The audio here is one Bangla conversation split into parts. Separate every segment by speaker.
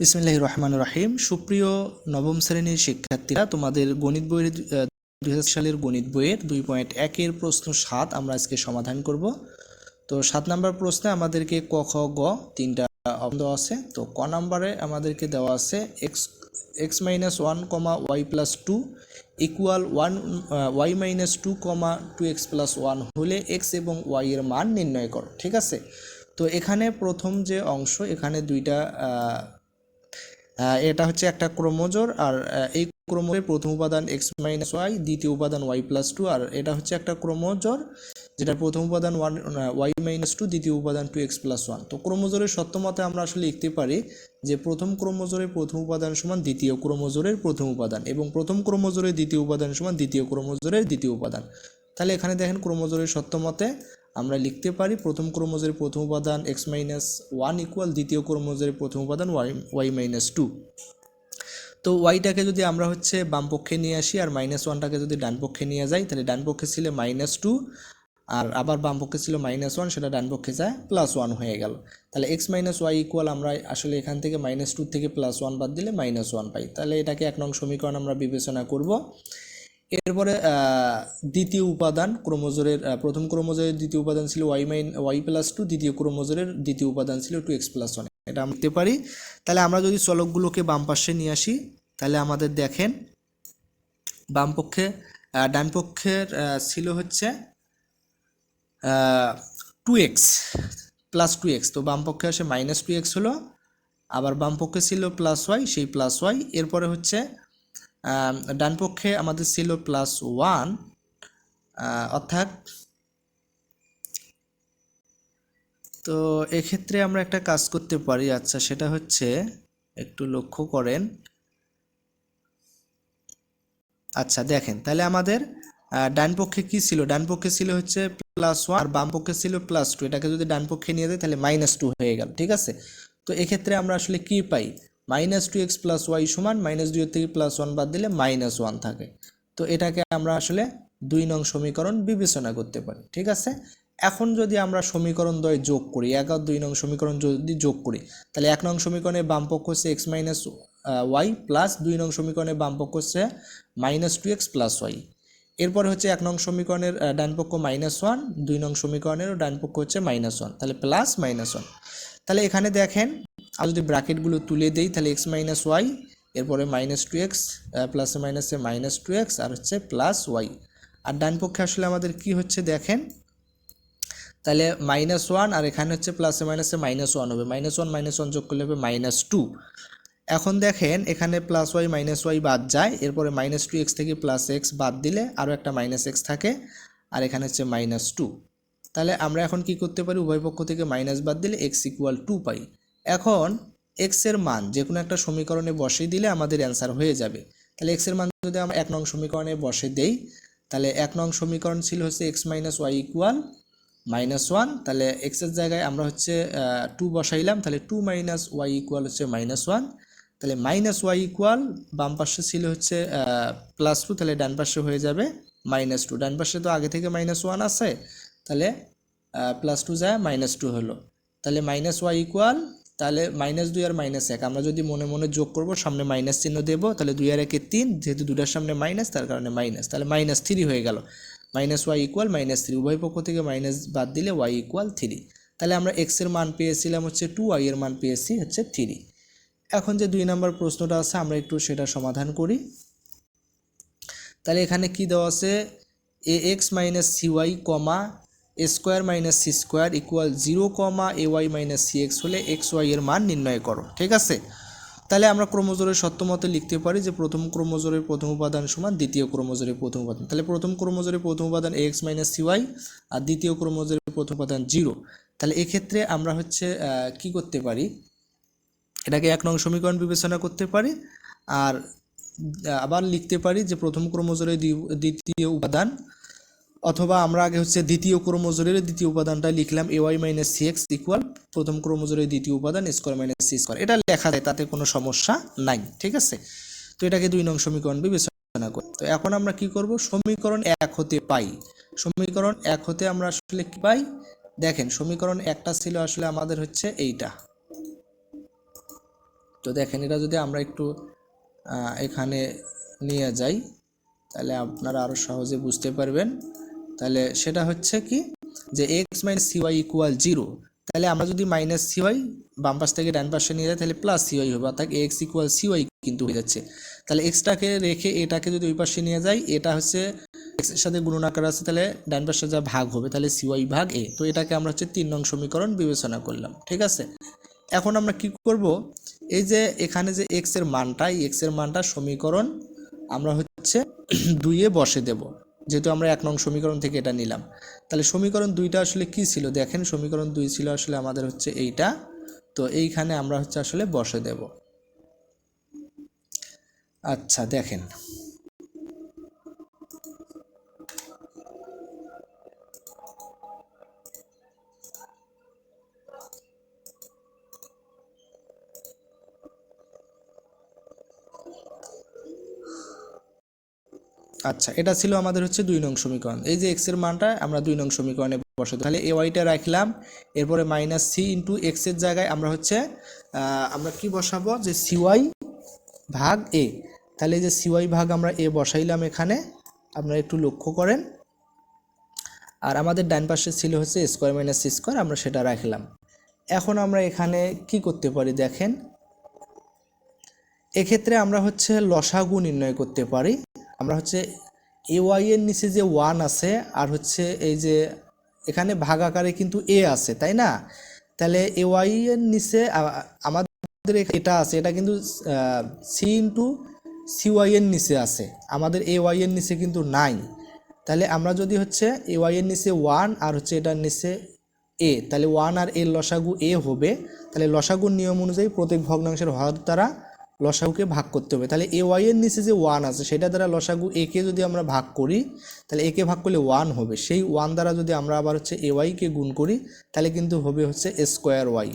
Speaker 1: বিসমিল্লাহির রহমানির রহিম। সুপ্রিয় নবম শ্রেণীর শিক্ষার্থীরা, তোমাদের গণিত বইয়ের 2000 সালের গণিত বইয়ের 2.1 প্রশ্ন 7 আমরা আজকে সমাধান করব। তো 7 নম্বর প্রশ্নে আমাদেরকে ক খ গ তিনটা অপশন দেওয়া আছে। তো ক নম্বরে আমাদেরকে দেওয়া আছে x minus 1 comma y plus 2 equal 1 y minus 2 comma 2x plus 1 হলে x এবং y এর মান নির্ণয় করো। ঠিক আছে, তো এখানে প্রথম যে অংশ, এখানে দুইটা এটা হচ্ছে একটা ক্রোমোজোর, আর এই ক্রোমোজোরের প্রথম উপাদান x মাইনাস ওয়াই, দ্বিতীয় উপাদান y প্লাস 2, আর এটা হচ্ছে একটা ক্রোমোজোর যেটা প্রথম উপাদান y মাইনাস 2, দ্বিতীয় উপাদান 2x প্লাস 1। তো ক্রোমোজোরের সত্য মতে আমরা আসলে লিখতে পারি যে প্রথম ক্রোমোজোরের প্রথম উপাদান সমান দ্বিতীয় ক্রোমোজোরের প্রথম উপাদান, এবং প্রথম ক্রোমোজোরের দ্বিতীয় উপাদান সমান দ্বিতীয় ক্রোমোজোরের দ্বিতীয় উপাদান। তাহলে এখানে দেখেন ক্রোমোজোরের সত্য মতে আমরা লিখতে পারি প্রথম ক্রোমোজোরের প্রথম উপাদান x মাইনাস 1 ইকুয়াল দ্বিতীয় ক্রোমোজোরের প্রথম উপাদান y মাইনাস 2। তো ওয়াইটাকে যদি আমরা হচ্ছে বাম পক্ষে নিয়ে আসি আর মাইনাস 1টাকে যদি ডান পক্ষে নিয়ে যাই, তাহলে ডান পক্ষে ছিল মাইনাস 2 আর আবার বাম পক্ষে ছিল মাইনাস 1, সেটা ডান পক্ষে যায় প্লাস 1 হয়ে গেল। তাহলে x মাইনাস ওয়াই ইকুয়াল আমরা আসলে এখান থেকে মাইনাস 2 থেকে প্লাস 1 বাদ দিলে মাইনাস 1 পাই। তাহলে এটাকে 1 নং সমীকরণ আমরা বিবেচনা করব। এরপরে দ্বিতীয় উপাদান ক্রোমোজোরের প্রথম ক্রোমোজোরের দ্বিতীয় উপাদান ছিল ওয়াই প্লাস 2, দ্বিতীয় ক্রোমোজোরের দ্বিতীয় উপাদান ছিল 2x প্লাস 1, এটা আমরা লিখতে পারি। তাহলে আমরা যদি চলকগুলোকে বাম পাশে নিয়ে আসি, তাহলে আমাদের দেখেন বাম পক্ষে ডান পক্ষের ছিল হচ্ছে 2x প্লাস 2x, তো বাম পক্ষে আসে মাইনাস 2x হলো, আবার বাম পক্ষে ছিল প্লাস ওয়াই, সেই প্লাস ওয়াই। এরপরে হচ্ছে ডান পক্ষে আমাদের ছিল প্লাস 1, অর্থাৎ তো এক্ষেত্রে আমরা একটা কাজ করতে পারি। আচ্ছা, সেটা হচ্ছে একটু লক্ষ্য করেন। আচ্ছা দেখেন, তাহলে আমাদের ডান পক্ষে কি ছিল, ডান পক্ষে ছিল হচ্ছে প্লাস 1 আর বাম পক্ষে ছিল প্লাস 2। এটাকে যদি ডান পক্ষে নিয়ে যাই তাহলে মাইনাস 2 হয়ে গেল। ঠিক আছে, তো এক্ষেত্রে আমরা আসলে কি পাই, মাইনাস 2x প্লাস ওয়াই সমান মাইনাস 2 থেকে প্লাস 1 বাদ দিলে মাইনাস 1 থাকে। তো এটাকে আমরা আসলে 2 নং সমীকরণ বিবেচনা করতে পারি। ঠিক আছে, এখন যদি আমরা সমীকরণ দ্বয় যোগ করি, 1 আর 2 নং সমীকরণ যদি যোগ করি, তাহলে 1 নং সমীকরণের বাম পক্ষ হচ্ছে x মাইনাস ওয়াই প্লাস 2 নং সমীকরণের বাম পক্ষ হচ্ছে মাইনাস 2x প্লাস ওয়াই। এরপর হচ্ছে 1 নং সমীকরণের ডান পক্ষ মাইনাস 1, 2 নং সমীকরণের ডান পক্ষ হচ্ছে মাইনাস 1, তাহলে প্লাস মাইনাস 1। তাহলে এখানে দেখেন আর যদি ব্র্যাকেটগুলো তুলে দেই, তাহলে x মাইনাস ওয়াই, এরপরে মাইনাস 2x, প্লাসে মাইনাসে মাইনাস 2x, আর হচ্ছে প্লাস ওয়াই। আর ডান পক্ষে আসলে আমাদের কি হচ্ছে দেখেন, তাহলে মাইনাস 1 আর এখানে হচ্ছে প্লাসে মাইনাসে মাইনাস 1 হবে, মাইনাস 1 যোগ করলে হবে মাইনাস 2। এখন দেখেন এখানে প্লাস ওয়াই মাইনাস ওয়াই বাদ যায়, এরপরে মাইনাস 2x থেকে প্লাস এক্স বাদ দিলে আরও একটা মাইনাস এক্স থাকে, আর এখানে হচ্ছে মাইনাস 2। তাহলে আমরা এখন কি করতে পারি, উভয় পক্ষ থেকে মাইনাস বাদ দিলে x ইকুয়াল 2 পাই। এখন x এর মান যে কোনো একটা সমীকরণে বসিয়ে দিলে আমাদের অ্যান্সার হয়ে যাবে। তাহলে x এর মান যদি আমরা 1 নং সমীকরণে বসে দেই, তাহলে 1 নং সমীকরণ ছিল হচ্ছে x minus y equal minus 1, তাহলে x এর জায়গায় আমরা হচ্ছে 2 বসাইলাম, তাহলে 2 মাইনাস ওয়াই ইকুয়াল হচ্ছে মাইনাস 1। তাহলে মাইনাস ওয়াই ইকুয়াল বাম পাশে ছিল হচ্ছে প্লাস 2, তাহলে ডান পাশে হয়ে যাবে মাইনাস 2। ডান পাশে তো আগে থেকে মাইনাস 1 আছে, তাহলে প্লাস 2 যায় মাইনাস 2 হলো। তাহলে মাইনাস ওয়াই ইকুয়াল, তাহলে মাইনাস 2 আর মাইনাস 1 আমরা যদি মনে মনে যোগ করব, সামনে মাইনাস চিহ্ন দেবো, তাহলে 2 আর 1 3, যেহেতু দুটার সামনে মাইনাস তার কারণে মাইনাস, তাহলে মাইনাস 3 হয়ে গেল। মাইনাস ওয়াই ইকুয়াল মাইনাস 3, উভয় পক্ষ থেকে মাইনাস বাদ দিলে ওয়াই ইকুয়াল 3। তাহলে আমরা এক্স এর মান পেয়েছিলাম হচ্ছে 2, ওয়াই এর মান পেয়েছি হচ্ছে 3। এখন যে 2 নম্বর প্রশ্নটা আছে আমরা একটু সেটা সমাধান করি। তাহলে এখানে কি দেওয়া আছে, a x minus c y comma a square minus c square equal 0 comma a y minus c x হলে এক্স ওয়াই এর মান নির্ণয় করো। ঠিক আছে, তাহলে আমরা ক্রোমোজোরের সত্য মতে লিখতে পারি যে প্রথম ক্রোমোজোরের প্রথম উপাদান সমান দ্বিতীয় ক্রোমোজোরের প্রথম উপাদান। তাহলে প্রথম ক্রোমোজোরের প্রথম উপাদান এক্স মাইনাস সি ওয়াই আর দ্বিতীয় ক্রোমোজোরের প্রথম উপাদান 0। তাহলে এক্ষেত্রে আমরা হচ্ছে কি করতে পারি, এটাকে 1 নং সমীকরণ বিবেচনা করতে পারি, আর আবার লিখতে পারি যে প্রথম ক্রোমোজোরের দ্বিতীয় উপাদান, অথবা আমরা আগে হচ্ছে দ্বিতীয় ক্রোমোজোরের দ্বিতীয় উপাদানটা লিখলাম a y minus c x equal প্রথম ক্রোমোজোরের দ্বিতীয় উপাদান স্কোয়ার মাইনাস সি স্কোয়ার, এটা লেখা যায়, তাতে কোনো সমস্যা নাই। ঠিক আছে, তো এটাকে 2 নং সমীকরণ বিবেচনা করি। তো এখন আমরা কি করব, সমীকরণ 1 হতে পাই, সমীকরণ 1 হতে আমরা আসলে কি পাই, দেখেন সমীকরণ 1টা ছিল আসলে আমাদের হচ্ছে এইটা, তো দেখেন এটা যদি আমরা একটু এখানে নিয়ে যাই তাহলে আপনারা আরও সহজে বুঝতে পারবেন। তাহলে সেটা হচ্ছে কি যে এক্স মাইনাস সিওয়াই ইকুয়াল 0, তাহলে আমরা যদি মাইনাস সিওয়াই বাম পাশ থেকে ডান পাশে নিয়ে যাই তাহলে প্লাস সিওয়াই হবে, অর্থাৎ এক্স ইকুয়াল সিওয়াই কিন্তু হয়ে যাচ্ছে। তাহলে এক্সটাকে রেখে এটাকে যদি ওই পাশে নিয়ে যাই, এটা হচ্ছে এক্সের সাথে গুণন আকার আছে, তাহলে ডান পাশে যা ভাগ হবে তাহলে সিওয়াই ভাগ এ। তো এটাকে আমরা হচ্ছে 3 নং সমীকরণ বিবেচনা করলাম, ঠিক আছে। এখন আমরা কি করব, এই যে এখানে যে এক্স এর মানটা, এই এক্স এর মানটা সমীকরণ আমরা হচ্ছে 2-এ বসে দেব, যেহেতু আমরা 1 নং সমীকরণ থেকে এটা নিলাম। তাহলে সমীকরণ 2টা আসলে কি ছিল দেখেন, সমীকরণ 2 ছিল আসলে আমাদের হচ্ছে এইটা। তো এইখানে আমরা হচ্ছে আসলে বসে দেব। আচ্ছা দেখেন, আচ্ছা এটা ছিল আমাদের হচ্ছে 2 নং সমীকরণ। এই যে এক্স এর মানটা আমরা 2 নং সমীকরণে বসাই, তাহলে এ ওয়াইটা রাখলাম, এরপরে মাইনাস সি ইন্টু এক্স এর জায়গায় আমরা হচ্ছে আমরা কি বসাবো, যে সিওয়াই ভাগ এ। তাহলে এই যে সিওয়াই ভাগ আমরা এ বসাইলাম এখানে, আপনারা একটু লক্ষ্য করেন। আর আমাদের ডান পাশে ছিল হচ্ছে স্কোয়ার মাইনাস সি স্কোয়ার, আমরা সেটা রাখলাম। এখন আমরা এখানে কি করতে পারি দেখেন, এক্ষেত্রে আমরা হচ্ছে লসাগু নির্ণয় করতে পারি। আমরা হচ্ছে এ ওয়াই এর নিচে যে 1 আছে আর হচ্ছে এই যে এখানে ভাগ আকারে কিন্তু এ আছে, তাই না। তাহলে এ ওয়াই এর নিচে আমাদের এটা আছে, এটা কিন্তু সি ইন্টু সি ওয়াই এর নিচে আছে, আমাদের এ ওয়াই এর নিচে কিন্তু নাই। তাহলে আমরা যদি হচ্ছে এ ওয়াই এর নিচে 1 আর হচ্ছে এটার নিচে এ, তাহলে 1 আর এর লসাগু এ হবে। তাহলে লসাগুর নিয়ম অনুযায়ী প্রত্যেক ভগ্নাংশের হর দ্বারা লসাগুকে ভাগ করতে হবে। তাহলে এ ওয়াই এর নিচে যে 1 আছে সেটা দ্বারা লসাগু এ কে যদি আমরা ভাগ করি, তাহলে এ কে ভাগ করলে 1 হবে। সেই 1 দ্বারা যদি আমরা আবার হচ্ছে এ ওয়াইকে গুণ করি তাহলে কিন্তু হবে হচ্ছে স্কোয়ার ওয়াই,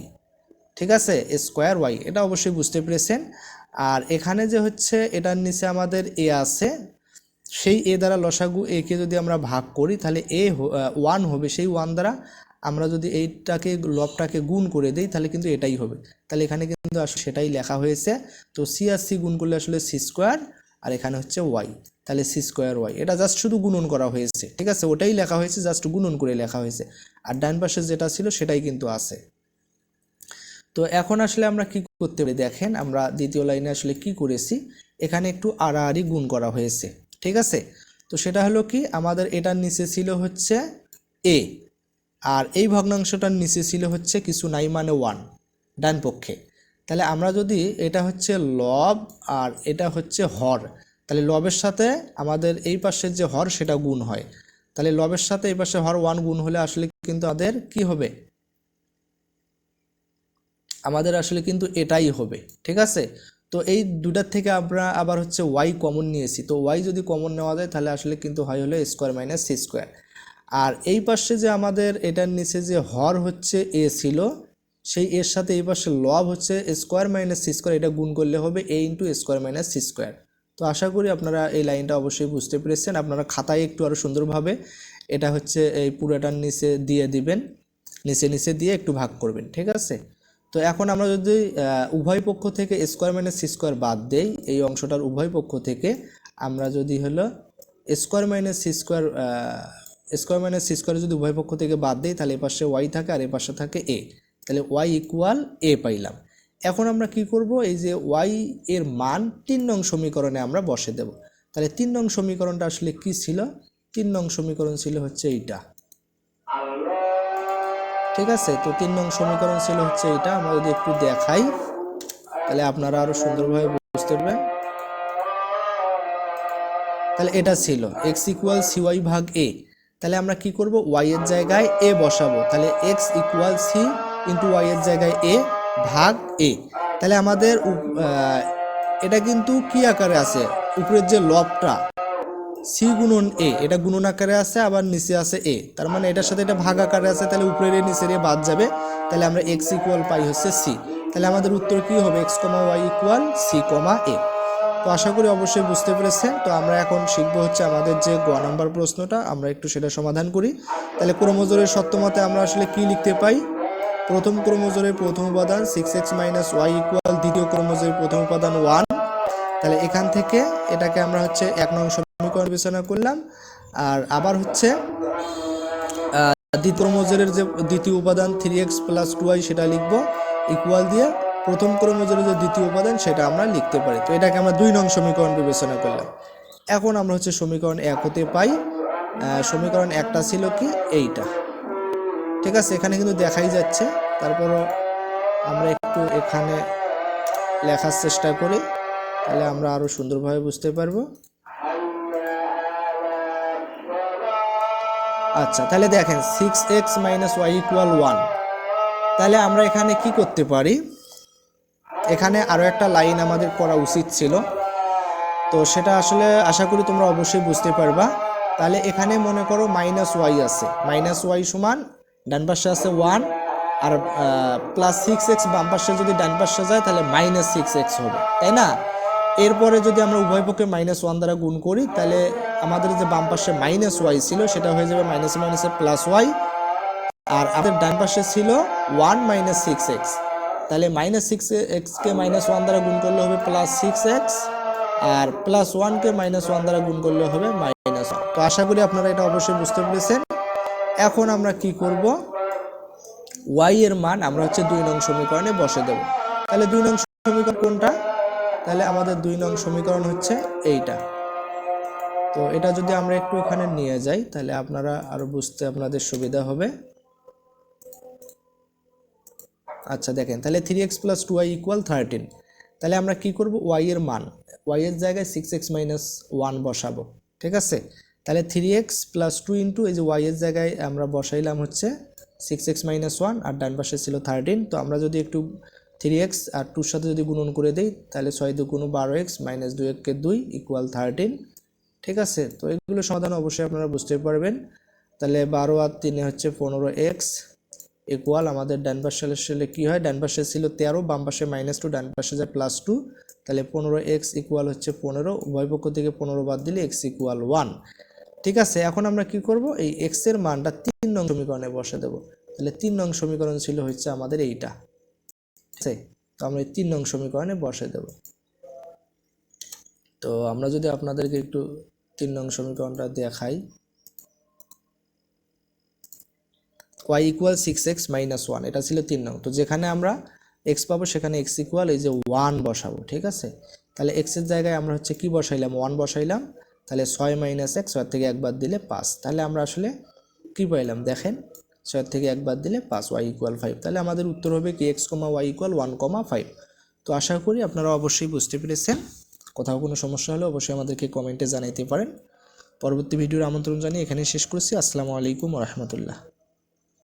Speaker 1: ঠিক আছে, স্কোয়ার ওয়াই। এটা অবশ্যই বুঝতে পেরেছেন। আর এখানে যে হচ্ছে এটার নিচে আমাদের এ আছে, সেই এ দ্বারা লসাগু এ কে যদি আমরা ভাগ করি তাহলে এ 1 হবে। সেই 1 দ্বারা আমরা যদি এইটাকে লবটাকে গুণ করে দিই তাহলে কিন্তু এটাই হবে। তাহলে এখানে কিন্তু আসলে সেটাই লেখা হয়েছে। তো সি আর সি গুণ করলে আসলে সি স্কোয়ার, আর এখানে হচ্ছে ওয়াই, তাহলে সি স্কোয়ার ওয়াই। এটা জাস্ট শুধু গুণন করা হয়েছে, ঠিক আছে, ওটাই লেখা হয়েছে, জাস্ট গুণন করে লেখা হয়েছে। আর ডান পাশে যেটা ছিল সেটাই কিন্তু আছে। তো এখন আসলে আমরা কি করতে পারি দেখেন, আমরা দ্বিতীয় লাইনে আসলে কি করেছি, এখানে একটু আড়াআড়ি গুণ করা হয়েছে, ঠিক আছে। তো সেটা হলো কি, আমাদের এটার নিচে ছিল হচ্ছে এ, আর এই ভগ্নাংশটার নিচে ছিল হচ্ছে কিছু নাই মানে 1 ডান পক্ষে। তাহলে আমরা যদি এটা হচ্ছে লব আর এটা হচ্ছে হর, তাহলে লবের সাথে আমাদের এই পাশের যে হর সেটা গুণ হয়। তাহলে লবের সাথে এই পাশে হর 1 গুণ হলে আসলে কিন্তু আমাদের কি হবে, আমাদের আসলে কিন্তু এটাই হবে, ঠিক আছে। তো এই দুটার থেকে আমরা আবার হচ্ছে ওয়াই কমন নিয়েছি, তো ওয়াই যদি কমন নেওয়া যায় তাহলে আসলে কিন্তু হয় হলো স্কোয়ার মাইনাস সি স্কোয়ার। আর এই পাশে যে আমাদের এটার নিচে যে হর হচ্ছে এ ছিল, সেই এর সাথে এই পাশে লব হচ্ছে স্কোয়ার মাইনাস সি স্কোয়ার, এটা গুণ করলে হবে a into square minus c square. তো আশা করি আপনারা এই লাইনটা অবশ্যই বুঝতে পেরেছেন। আপনারা খাতায় একটু আরও সুন্দরভাবে এটা হচ্ছে এই পুরোটার নিচে দিয়ে দিবেন, নিচে নিচে দিয়ে একটু ভাগ করবেন, ঠিক আছে। তো এখন আমরা যদি উভয় পক্ষ থেকে স্কোয়ার মাইনাস সি স্কোয়ার বাদ দেই, এই অংশটার উভয় পক্ষ থেকে আমরা যদি হলো স্কোয়ার মাইনাস সি স্কোয়ার যদি উভয় পক্ষ থেকে বাদ দিই তাহলে এ পাশে ওয়াই থাকে আর এ পাশে থাকে এ, তাহলে ওয়াই ইকুয়াল এ পাইলাম। এখন আমরা কি করব, এই যে ওয়াই এর মান 3 নং সমীকরণে আমরা বসে দেব। তাহলে 3 নং সমীকরণটা আসলে কি ছিল, 3 নং সমীকরণ ছিল হচ্ছে এইটা, ঠিক আছে। তো 3 নং সমীকরণ ছিল হচ্ছে এটা, আমরা যদি একটু দেখাই তাহলে আপনারা আরো সুন্দরভাবে বুঝতে পারবেন। তাহলে এটা ছিল x ইকুয়াল সিওয়াই ভাগ এ। তাহলে আমরা কি করব, y এর জায়গায় a বসাবো, তাহলে x equal C into y এর জায়গায় a ভাগ a। তাহলে আমাদের এটা কিন্তু কি আকারে আছে, উপরের যে লবটা সি গুণন এ, এটা গুণন আকারে আছে, আবার নিচে আছে এ, তার মানে এটার সাথে এটা ভাগ আকারে আছে, তাহলে উপরের এ নিচের এ বাদ যাবে, তাহলে আমরা x ইকুয়াল পাই হচ্ছে সি। তাহলে আমাদের উত্তর কি হবে, x কমা ওয়াই ইকুয়াল সি কমা এ। তো আশা করি অবশ্যই বুঝতে পেরেছেন। তো আমরা এখন শিখবো হচ্ছে আমাদের যে গ নাম্বার প্রশ্নটা, আমরা একটু সেটা সমাধান করি। তাহলে ক্রমজোরের সত্যমতে আমরা আসলে কি লিখতে পাই, প্রথম ক্রমজোরের প্রথম উপাদান 6x মাইনাস ওয়াই ইকুয়াল দ্বিতীয় ক্রমজোরের উপাদান 1, তাহলে এখান থেকে এটাকে আমরা হচ্ছে 1 নং সমীকরণ বিবেচনা করলাম। আর আবার হচ্ছে দ্বিতীয় ক্রমজোরের যে দ্বিতীয় উপাদান 3x + 2y সেটা লিখব ইকুয়াল দিয়ে প্রথম ক্রমজোরের যে দ্বিতীয় উপাদান সেটা আমরা লিখতে পারি। তো এটাকে আমরা 2 নং সমীকরণ বিবেচনা করলাম। এখন আমরা হচ্ছে সমীকরণ 1 হতে পাই সমীকরণ 1টা ছিল কি এইটা, ঠিক আছে, এখানে কিন্তু দেখাই যাচ্ছে, তারপরও আমরা একটু এখানে লেখার চেষ্টা করি, তাহলে আমরা আরো সুন্দরভাবে বুঝতে পারবো। আচ্ছা, তাহলে দেখেন 6x - y = 1, তাহলে আমরা এখানে কি করতে পারি, এখানে আরো একটা লাইন আমাদের করা উচিত ছিল, তো সেটা আসলে আশা করি তোমরা অবশ্যই বুঝতে পারবা। তাহলে এখানে মনে করো -y আছে, -y সমান ডান পাশে আছে 1 আর +6x বাম পাশে যদি ডান পাশে যায় তাহলে -6x হবে, তাই না? এরপরে যদি আমরা উভয় পক্ষে -1 দ্বারা গুণ করি তাহলে আমাদের যে বাম পাশে -y ছিল সেটা হয়ে যাবে -y, আর আমাদের ডান পাশে ছিল 1 - 6x, তাহলে -6x কে -1 দ্বারা গুণ করলে হবে +6x, আর +1 কে -1 দ্বারা গুণ করলে হবে -1। তো আশা করি আপনারা এটা অবশ্যই বুঝতে পেরেছেন। এখন আমরা কি করব, y এর মান আমরা হচ্ছে 2 নং সমীকরণে বসে দেব। তাহলে 2 নং সমীকরণ কোনটা, তাহলে আমাদের 2 নং সমীকরণ হচ্ছে এইটা। তো এটা যদি আমরা একটু এখানে নিয়ে যাই তাহলে আপনারা আরো বুঝতে আপনাদের সুবিধা হবে। আচ্ছা দেখেন, তাহলে 3x + 2y = 13, তাহলে আমরা কি করব, y এর মান, y এর জায়গায় 6x - 1 বসাবো, ঠিক আছে। তাহলে 3x + 2 ইন্টু এই যে y এর জায়গায় আমরা বসাইলাম হচ্ছে 6x - 1 আর ডান পাশে ছিল 13। তো আমরা যদি একটু 3x আর 2 এর সাথে যদি গুণন করে দেই তাহলে 6 × 2 = 12x - 2 × 2 = 13, ঠিক আছে। তো এগুলো সমাধান অবশ্যই আপনারা বুঝতে পারবেন। তাহলে 12 আর 3 হচ্ছে 15x ইকুয়াল আমাদের ডান পাশে আসলে কি হয়, ডান পাশে ছিল 13, বাম পাশে -2, ডান পাশে যায় +2, তাহলে 15x ইকুয়াল হচ্ছে 15, উভয় পক্ষ থেকে 15 বাদ দিলে x = 1, ঠিক আছে। এখন আমরা কি করব, এই x এর মানটা 3 নং সমীকরণে বসে দেব। তাহলে 3 নং সমীকরণ ছিল হচ্ছে আমাদের এইটা, ঠিক আছে। তো আমরা এই 3 নং সমীকরণে বসে দেব। তো আমরা যদি আপনাদেরকে একটু 3 নং সমীকরণটা দেখাই, y = 6x - 1, এটা ছিল 3 নং। তো যেখানে আমরা x পাবো সেখানে x = এই যে 1 বসাবো, ঠিক আছে। তাহলে x এর জায়গায় আমরা হচ্ছে কি বসাইলাম, 1 বসাইলাম, তাহলে 6 - x, 6 থেকে 1 বাদ দিলে 5, তাহলে আমরা আসলে কি পাইলাম দেখেন, 6 থেকে 1 বাদ দিলে 5, y = 5, তাহলে আমাদের উত্তর হবে কি x, y = 1, 5। তো আশা করি আপনারা অবশ্যই বুঝতে পেরেছেন। কোথাও কোনো সমস্যা হলে অবশ্যই আমাদেরকে কমেন্টে জানাইতে পারেন। পরবর্তী ভিডিওর আমন্ত্রণ জানিয়ে এখানে শেষ করছি। আসসালামু আলাইকুম ওয়া রাহমাতুল্লাহ।